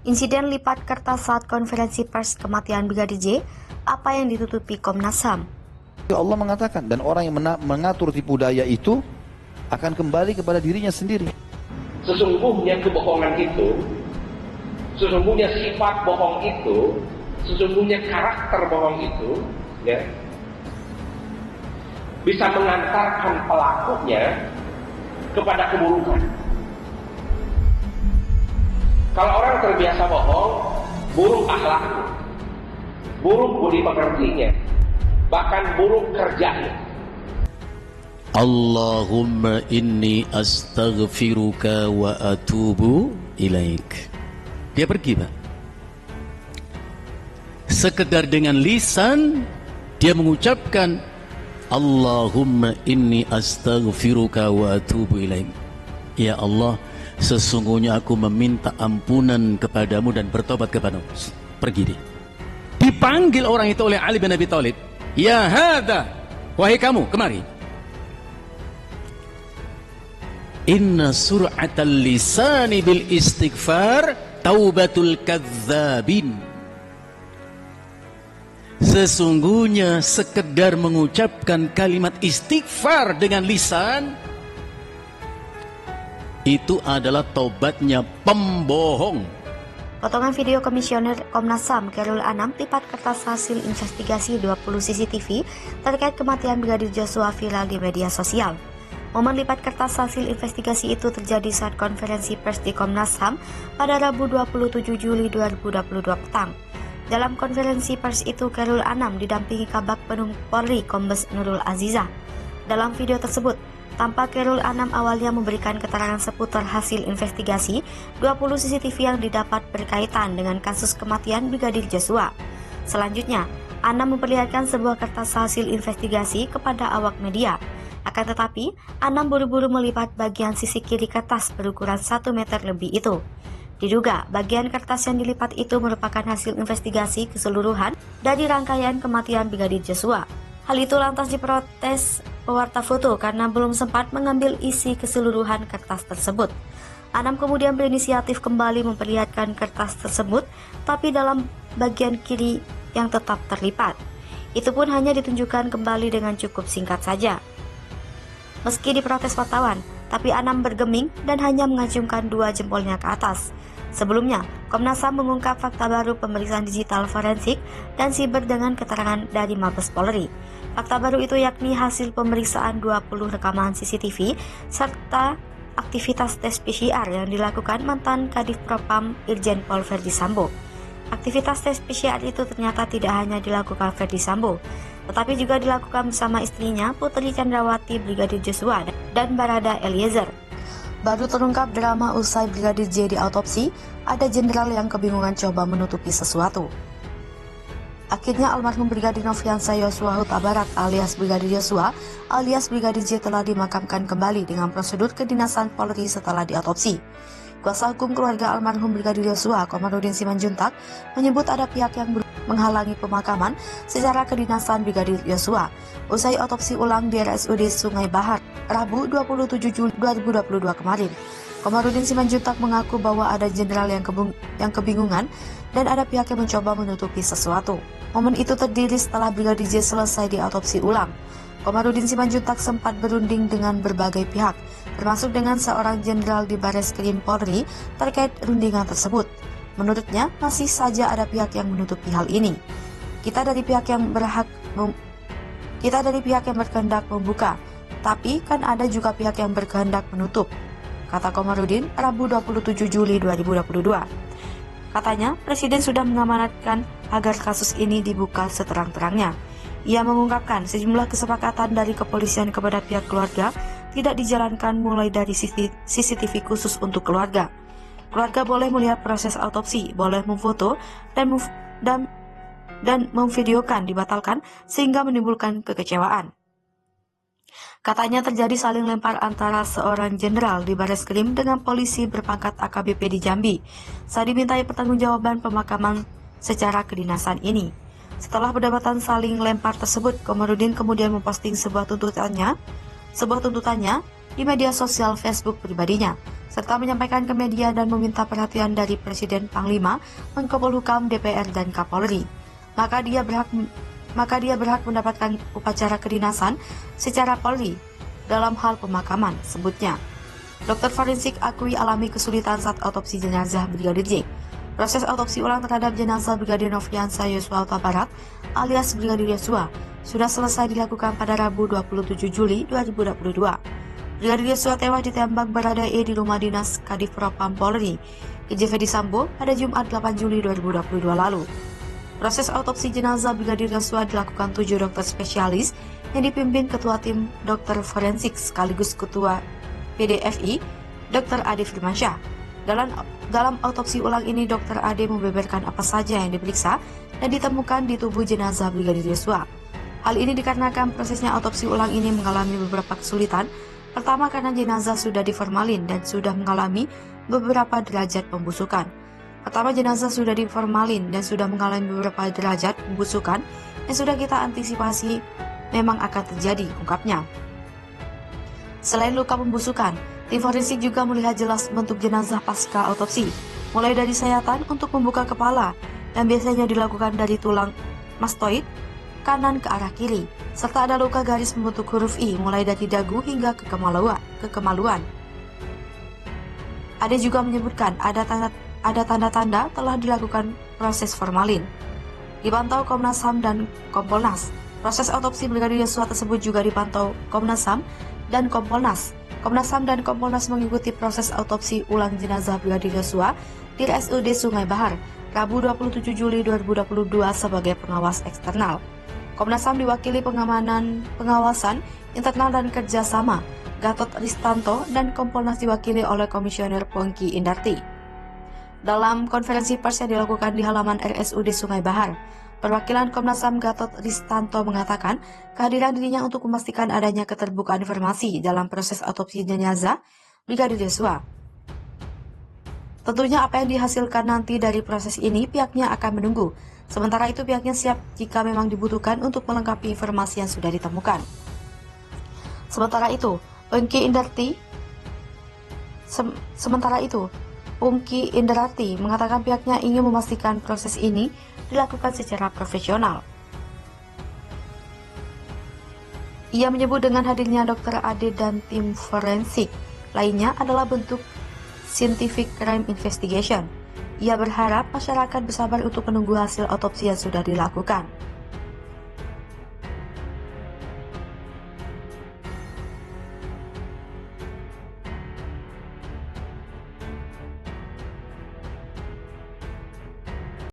Insiden lipat kertas saat konferensi pers kematian Brigadir J, apa yang ditutupi Komnas HAM? Allah mengatakan, dan orang yang mengatur tipu daya itu akan kembali kepada dirinya sendiri. Sesungguhnya kebohongan itu, sesungguhnya sifat bohong itu, sesungguhnya karakter bohong itu, ya, bisa mengantarkan pelakunya kepada keburukan. Kalau orang terbiasa bohong, buruk akhlaknya, buruk budi pekertinya, bahkan buruk kerjanya. Allahumma inni astaghfiruka wa atubu ilaik. Dia pergi, Pak. Sekedar dengan lisan dia mengucapkan Allahumma inni astaghfiruka wa atubu ilaik. Ya Allah, sesungguhnya aku meminta ampunan kepadamu dan bertobat kepadamu. Pergi dia. Dipanggil orang itu oleh Ali bin Abi Thalib. Ya hadha, wahai kamu, kemari. Inna sur'atal lisani bil istighfar taubatul kadzabin. Sesungguhnya sekedar mengucapkan kalimat istighfar dengan lisan itu adalah taubatnya pembohong. Potongan video Komisioner Komnas HAM Khairul Anam lipat kertas hasil investigasi 20 CCTV terkait kematian Brigadir Joshua viral di media sosial. Momen lipat kertas hasil investigasi itu terjadi saat konferensi pers di Komnas HAM pada Rabu 27 Juli 2022 petang. Dalam konferensi pers itu, Khairul Anam didampingi Kabag Penum Polri Kombes Nurul Azizah. Dalam video tersebut, tampak Khairul Anam awalnya memberikan keterangan seputar hasil investigasi 20 CCTV yang didapat berkaitan dengan kasus kematian Brigadir Joshua. Selanjutnya, Anam memperlihatkan sebuah kertas hasil investigasi kepada awak media. Akan tetapi, Anam buru-buru melipat bagian sisi kiri kertas berukuran 1 meter lebih itu. Diduga, bagian kertas yang dilipat itu merupakan hasil investigasi keseluruhan dari rangkaian kematian Brigadir Joshua. Hal itu lantas diprotes pewarta foto karena belum sempat mengambil isi keseluruhan kertas tersebut. Anam kemudian berinisiatif kembali memperlihatkan kertas tersebut, tapi dalam bagian kiri yang tetap terlipat. Itu pun hanya ditunjukkan kembali dengan cukup singkat saja. Meski diprotes wartawan, tapi Anam bergeming dan hanya mengacungkan 2 jempolnya ke atas. Sebelumnya, Komnas HAM mengungkap fakta baru pemeriksaan digital forensik dan siber dengan keterangan dari Mabes Polri. Fakta baru itu yakni hasil pemeriksaan 20 rekaman CCTV serta aktivitas tes PCR yang dilakukan mantan Kadif Propam Irjen Pol Verdi Sambo. Aktivitas tes PCR itu ternyata tidak hanya dilakukan Verdi Sambo, tetapi juga dilakukan bersama istrinya Putri Chandrawati Brigadir Joshua dan Barada Eliezer. Baru terungkap drama usai Brigadir J diautopsi, ada jenderal yang kebingungan coba menutupi sesuatu. Akhirnya almarhum Brigadir Nofriansah Yosua Huta Barat alias Brigadir Joshua alias Brigadir J telah dimakamkan kembali dengan prosedur kedinasan Polri setelah diautopsi. Kuasa hukum keluarga almarhum Brigadir Joshua, Komarudin Simanjuntak, menyebut ada pihak yang menghalangi pemakaman secara kedinasan Brigadir Joshua usai otopsi ulang di RSUD Sungai Bahar, Rabu 27 Juli 2022 kemarin. Komarudin Simanjuntak mengaku bahwa ada jenderal yang kebingungan dan ada pihak yang mencoba menutupi sesuatu. Momen itu terdiri setelah Brigadir J selesai diautopsi ulang. Komarudin Simanjuntak sempat berunding dengan berbagai pihak, termasuk dengan seorang jenderal di Bareskrim Polri terkait rundingan tersebut. Menurutnya, masih saja ada pihak yang menutupi hal ini. Kita dari pihak yang berkehendak membuka, tapi kan ada juga pihak yang berkehendak menutup, kata Komarudin Rabu 27 Juli 2022. Katanya, Presiden sudah mengamanatkan agar kasus ini dibuka seterang-terangnya. Ia mengungkapkan sejumlah kesepakatan dari kepolisian kepada pihak keluarga tidak dijalankan, mulai dari CCTV khusus untuk keluarga. Keluarga boleh melihat proses autopsi, boleh memfoto dan memvideokan dibatalkan sehingga menimbulkan kekecewaan. Katanya terjadi saling lempar antara seorang jenderal di Bareskrim dengan polisi berpangkat AKBP di Jambi saat dimintai pertanggungjawaban pemakaman secara kedinasan ini. Setelah perdebatan saling lempar tersebut, Komarudin kemudian memposting sebuah tuntutannya di media sosial Facebook pribadinya. serta menyampaikan ke media dan meminta perhatian dari Presiden, Panglima, Menko Polhukam, DPR, dan Kapolri. Maka dia berhak mendapatkan upacara kedinasan secara Polri dalam hal pemakaman, sebutnya. Dokter forensik akui alami kesulitan saat autopsi jenazah Brigadir J. Proses autopsi ulang terhadap jenazah Brigadir Nofriansah Yosua Huta Barat alias Brigadir Yosua sudah selesai dilakukan pada Rabu 27 Juli 2022. Brigadir Yosua tewas ditembak Baradae di rumah dinas Kadif Propam Polri, Irjen Ferdy Sambo, pada Jumat 8 Juli 2022 lalu. Proses autopsi jenazah Brigadir Yosua dilakukan 7 dokter spesialis yang dipimpin Ketua Tim Dokter Forensik sekaligus Ketua PDFI, Dr. Ade Firmansyah. Dalam autopsi ulang ini, Dr. Ade membeberkan apa saja yang diperiksa dan ditemukan di tubuh jenazah Brigadir Yosua. Hal ini dikarenakan prosesnya autopsi ulang ini mengalami beberapa kesulitan. Pertama, karena jenazah sudah diformalin dan sudah mengalami beberapa derajat pembusukan. Jenazah sudah diformalin dan sudah mengalami beberapa derajat pembusukan yang sudah kita antisipasi memang akan terjadi, ungkapnya. Selain luka pembusukan, tim forensik juga melihat jelas bentuk jenazah pasca autopsi, mulai dari sayatan untuk membuka kepala yang biasanya dilakukan dari tulang mastoid kanan ke arah kiri, serta ada luka garis membentuk huruf I mulai dari dagu hingga ke kemaluan. Ade juga menyebutkan ada tanda-tanda telah dilakukan proses formalin. Dipantau Komnas HAM dan Kompolnas. Proses autopsi Brigadir Yosua tersebut juga dipantau Komnas HAM dan Kompolnas. Komnas HAM dan Kompolnas mengikuti proses autopsi ulang jenazah Brigadir Yosua di RSUD Sungai Bahar, Rabu 27 Juli 2022 sebagai pengawas eksternal. Komnas HAM diwakili pengawasan internal dan kerjasama Gatot Ristanto dan Kompolnas diwakili oleh Komisioner Pongki Indarti. Dalam konferensi pers yang dilakukan di halaman RSUD Sungai Bahar, perwakilan Komnas HAM Gatot Ristanto mengatakan kehadiran dirinya untuk memastikan adanya keterbukaan informasi dalam proses autopsi jenazah Brigadir Yosua. Tentunya apa yang dihasilkan nanti dari proses ini pihaknya akan menunggu. Sementara itu pihaknya siap jika memang dibutuhkan untuk melengkapi informasi yang sudah ditemukan. Sementara itu, Pungki Indarti mengatakan pihaknya ingin memastikan proses ini dilakukan secara profesional. Ia menyebut dengan hadirnya Dr. Ade dan tim forensik lainnya adalah bentuk scientific crime investigation. Ia berharap masyarakat bersabar untuk menunggu hasil autopsi yang sudah dilakukan.